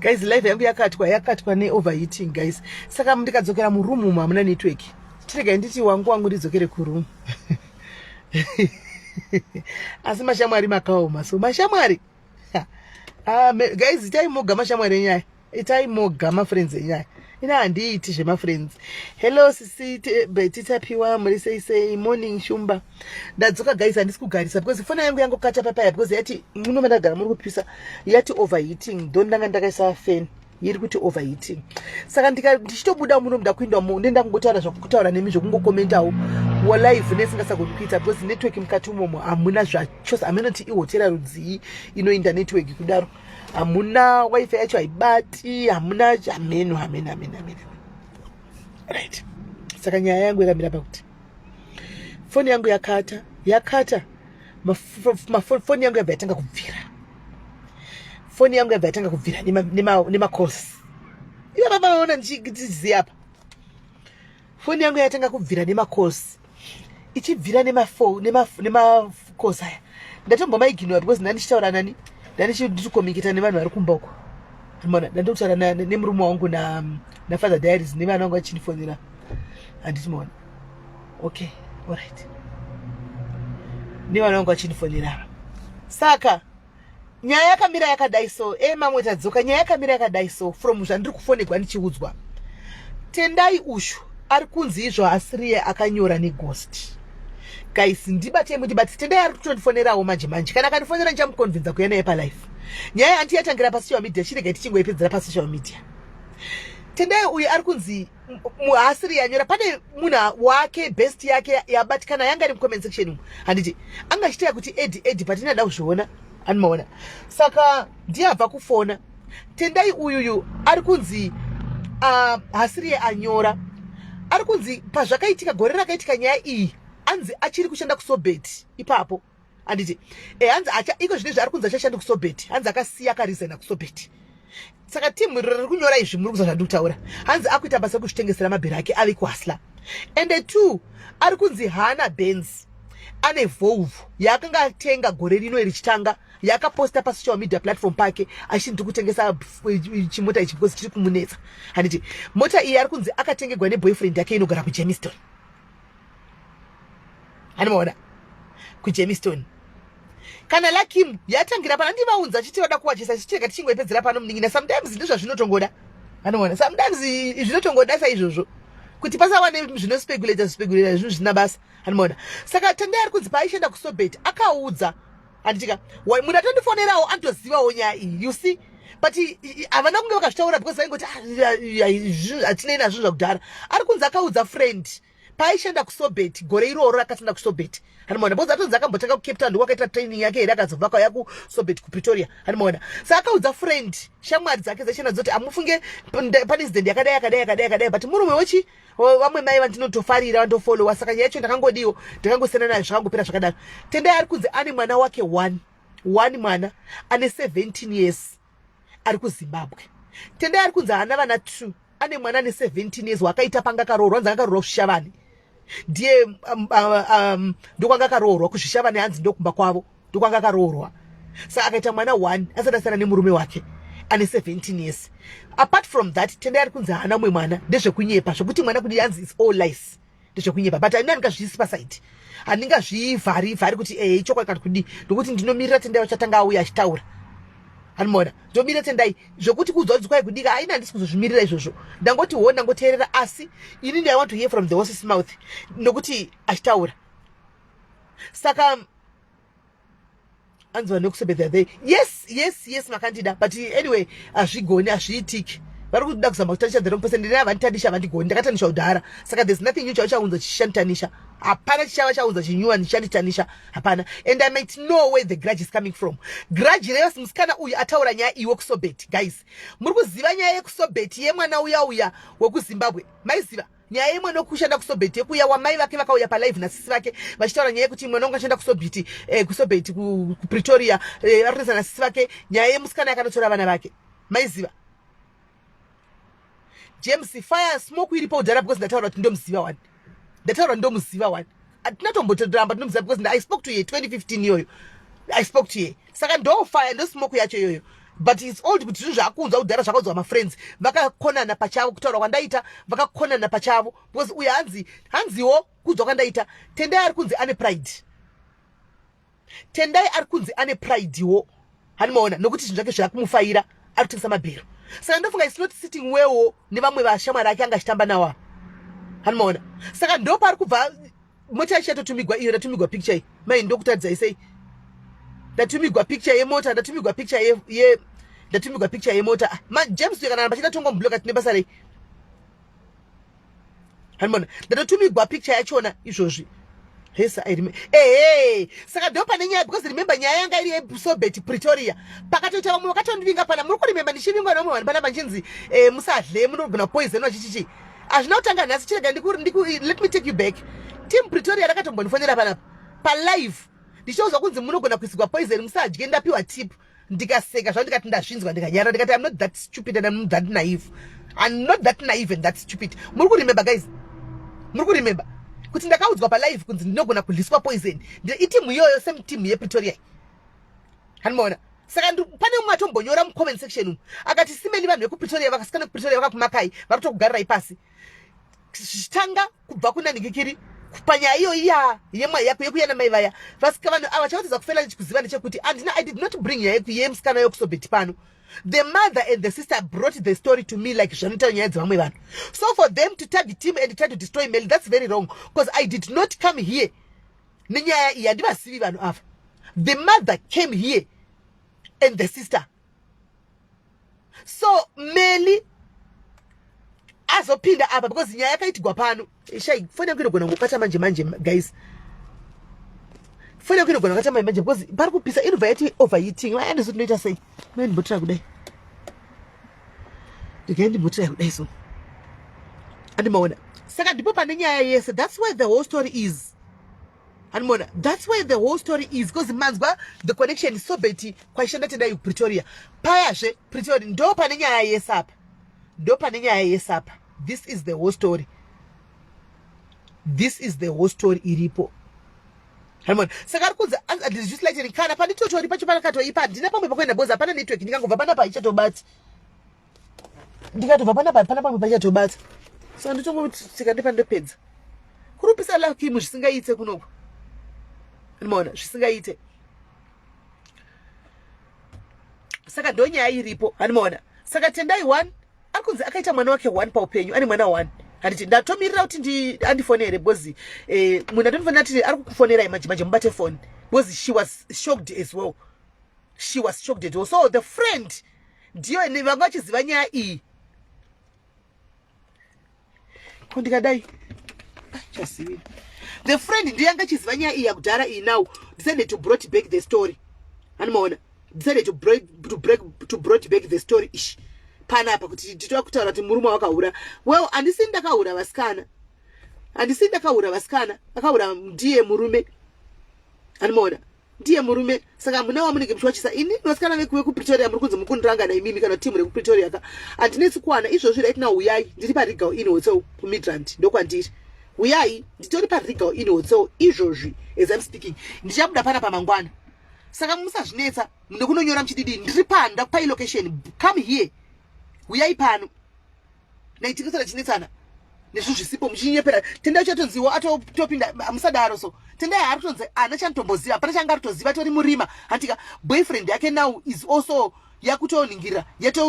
Guys, live yangu yakatwa ne overheating guys. Saka ndikadzokera mu room umu amuna network. Tirega nditi wangu ndidzokere ku room. Asi mashamwari makaoma. So mashamwari. Guys, itai moga mashamwari nyaya. Itai moga ma friends nyaya. Ina handiti zve ma friends. Hello sisi Betita Piwa muri say morning shumba. Ndadzoka guys handisi kugarisa because phone yangu yangu kata papaya because yati muno ndagara muri kupisa yati overheating. Don't ndanga ndakaisa fan. Yiri kuti overheating. Saka ndichitobuda muno mda kuinda mu ndenda kungotaura zvakutaura nemi zvokungokomentawo wa live nesingasa kuita because network mukati umomo amuna zvacho amenoti ihotera rudzii inoinda network kudaro. Amuna wifi yacho haibati, amuna jameno amena. Right. Saka nyaya yangu yakamira pakuti phone yangu yakata phone yangu yatanga kubvira. Phone yangu yatanga kubvira nema calls. Iba baba ona ndiziya apa. Phone yangu yatanga kubvira nema calls. Ichibvira nema calls aya. Ndatombo maiginwa because ndandishitaura nani? Ndandikukomikita nevanhu vari kumba uko. Mona ndandotaura nemurume wangu na father diaries nevana vangu vachinifonera. Handiti mona. Okay, all right. Nevana vangu vachinifonera. Saka nyaya yakamira yakadai so mamwe tadzoka nyaya yakamira yakadai so from zvandiri kufonegwa ndichiudzwa. Tendai ushu ari kunzi izvo asiriye akanyora neghost. Guys, ndibati tendai ari kutondifonerawo manje kana kandifonera ndichamukonvinza kuya naye palife. Nyaya anti yatangira pasocial media chirega tichingoipedzera pasocial media. Tendai uyu ari kunzi muhasiri yanyora pane munhu wake best yake yabatikana yanga iri mucomment section umu. Handiti angachitaya kuti edi patinada kuzviona anomaona. Saka ndiyabva kufona. Tendai uyuyu ari kunzi hasiri anyora ari kunzi pazvakaitika gore rakaitika nyaya iyi anzi achiri kushanda kusobeti ipapo. Handiti hanzi iko zvine zvaari kunzi achashanda kusobeti hanzi akasiya akarizena kusobeti. Saka timu riri kunyora izvi muri kuzva zvandikutaura hanzi akuita basa kuzvitengesera mabheri ake ave kuhasla. And 2 ari kunzi hana Benz ane Volvo yaakanga atenga gore rino richitanga yakaposta pasocial media platform pake achiti kutengesa chimota ichi because chiri kumunetsa. Handiti mota iyi ari kunzi akatengegwa neboyfriend yake inogara kuJamestown. Anomaona kuJamestown. Kana Lakim yatangira pana ndivaunza achiti vada kuwachisa chicheka tichingoipedzera pano muningi sometimes ndizvo zvinotongoda. Anomaona sometimes zvinotongoda saizvozvo kuti pasawane zvinospekulata zvinhu zvina basa. Anomaona saka tendai ari kunzi paaishanda kusobeti akaudza handitika munhu atondifonerawo andozivawo nyaya iyi you see but havana kunge vakazvitaura because vaingoti hatinei nazvo zvakudhara. Ari kunzi akaudza friend paaishanda kusobeti gore iroro rakashanda kusobeti. Hanomaona because atonzi akambotanga kuCape Town wakaita training yake here akadzobva kwaya kusobeti kuPretoria. Hanomaona saka akaudza friend shamwari dzake dzeshe nadzoti amufunge pane incident yakadai but murume wechi vamwe mai vandinotofarira vandofollowa. Saka nyaya yacho ndakangodiwo ndakangosiyana nayo zvakangopera zvakadaro. Tendai ari kunzi ane mwana wake one mwana ane 17 years ari kuZimbabwe. Tendai ari kunzi haana vana 2 ane mwana ane 17 years wakaita panga akaroorwa hanzi akaroorwa kuzvishavani. Ndiye ndokwanga akaroorwa kuzvishavani hanzi ndokumba kwavo ndokwanga akaroorwa. Saka akaita mwana 1 asati asiyana nemurume wake ane 17 years. Apart from that tendai ari kunzi haana mwe mwana ndezvekunyepa zvokuti mwana kudi hanzi is all lies ndezvekunyepa but handingazviisi pasaidi handingazvivhari kuti chokwadi kana kudi ndokuti ndinomirira tendai vachatanga auya achitaura. Anomaona ndomira tendai zvokuti kudzodzi kwai kudika haina handisi kuzozvimirira izvozvo ndangoti ndangoteerera asi inini I want to hear from the horse's mouth nokuti achitaura. Saka anzwa nekusobedha there yes makandida but anyway hazvigoni hazviitiki vari kuda kuzama kutanisha the wrong person. Ndina vanitanisha vandigoni ndakatanisha kudhara. Saka there's nothing new chaunza chichanditanisha hapana chichava chaunza chinyuwa ndichanditanisha hapana. And I might know where the grudge is coming from. Grudge reyose musikana uyu ataura nyaya iwe kusobeti. Guys muri kuziva nyaya yekusobeti yemwana uya wekuZimbabwe maiziva nyaya yemwana wekushanda kusobeti yekuya wamai vake vakauya palive nasisi vake vachitaura nyaya yekuti mwana wangu ashanda kusobeti kuPretoria varikuisa nasisi vake nyaya yemusikana yakanotora vana vake maiziva. James fire smoke iripo udhara because ndataura kuti ndomuziva one atinatombotoramba ndinomuziva because I spoke to ye 2015 yoyo I spoke to ye. Saka ndo fire ndo smoke yacho yoyo but it's old kuti zvakunzwa kudhara zvakaunzwa mafriends vakakonana pachavo kutaura kwandaita vakakonana pachavo because uyu hanziwo kunzwa kwandaita tendai ari kunzi ane pride tendai ari kunzi ane pride wo hanimaona nokuti zvinhu zvake zvakumufaira ari kutengesa mabhero saka ndofunga is not sitting well nevamwe vashamwari ake anga achitamba nawo hanimaona saka ndo pari kubva mota ichatotumigwa iyo ndatumigwa picture mai ndokutadza isei ndatumigwa picture yemota ndatumigwa picture yemota James kana pachita tongo mbloka tine basa rei hanimaona ndatumigwa picture yachona izvozvi. Yes, I remember. Hey, saka ndo pane nyaya because remember nyaya yanga iri episode Pretoria. Pakatoita vamwe vakatondvinga pana muri kuremember ndichivingwa nomwe vanhu pana machinzi musadle munogona poison wachichichi. Azvina kutanga nhasi chirega let me take you back. Team Pretoria rakatombonifonera panapa. Pa live. Ndichozwa kunzi munogona kuisigwa poison musadye ndapiwa tip. Ndikaseka zvandikati ndazvinzwa ndikanyara ndikati I'm not that stupid and I'm not that naive. I'm not that naive and that stupid. Muri kuremember guys. Muri kuremember. Kuti ndakaudzwa pa live kunzi ndinogona kuliswa poison itimu iyoyo same team yePretoria hanimaona saka pane umwe atombonyora mucomment section akati simeni vanhu vekuPretoria vakasikana kuPretoria vakakumakai vari kutokugarira ipasi zvichitanga kubva kunaningikiri panyaya iyo iya yemwai yako yekuya namai vaya vasika vanhu ava chautidza kufela ndichikuziva ndechekuti I did not bring nyaya yemusikana yokusobheti pano. The mother and the sister brought the story to me like Janita Nyadzamwe vanhu. So for them to tag team and try to destroy Melly, that's very wrong. Because I did not come here. The mother came here and the sister. So Melly azopinda apa because nyaya yakaitigwa pano. Shai, fone kwinogona ngokata manje guys. Fone kwinogona ngokata manje because pari kupisa inobva overeating. Why does it not say? Man butira kudai. Ndikendi butira kudai so. Animaona. Saka ndipo pane nyaya yese. That's where the whole story is. Animaona. That's where the whole story is because manzwa the connection is so betty kwaishanda tenda yu Pretoria. Payashe Pretoria ndo pane nyaya yese apa. Ndo pane nyaya yese apa. This is the whole story. This is the whole story iripo. Hamon, saka arikudza just like kana pani totori pacho panakato ipa ndina pamwe pakwenda boza pana network ndikangobva pana pa ichatobata. Ndikatobva pana pamwe pa ichatobata. So nditongoti ndi pandopedza. Kurupisa laki muzvisingaite kunoko. Unaona, zvisingaite. Saka ndonya iripo, unaona. Saka tendai 1 akunzi akaita mwana wake 1 pa upenyu, ani mwana 1. Handiti ndatomirira kuti andifonere because munhu atondifonera kuti ari kukufonera imanje mubate phone because she was shocked as well. She was shocked as well. So the friend ndiyo vanga vachiziva nyaya iyi. Kondikadai chasivi. The friend ndiyo yanga achiziva nyaya iyi yakudhara iyi now decided to brought back the story. Animaona decided to brought back the story ish. Panapa kuti titwa kutaura kuti murume wakaura. Well, andisi ndakaura vasikana. Akaura ndiye murume. Animaona. Ndiye murume. Saka muna wamunenge mchwachisa ini vasikana veku Pretoria muri kunzi mukunduranga na imimi kana timu reku Pretoria ka. Andinetsi kuwana izvozvi right now uyai ndiri pa Regal Inn Hotel ku Midrand ndokwandiri. Uyai nditori pa Regal Inn Hotel izvozvi as I'm speaking. Ndichabuda pana pamangwana. Saka musazvinetsa ndokunonyora mchididi ndiri panda pa location. Come here. Uyai pano. Naitikisana chinetsana. Nezvo zvisipo muchinyepera. Tenda chatonziwa atopinda musadaro so. Tenda aritonzi ana chantomboziva pana changa ritoziva tori murima. Antika boyfriend yake now is also yakutoningira. Yato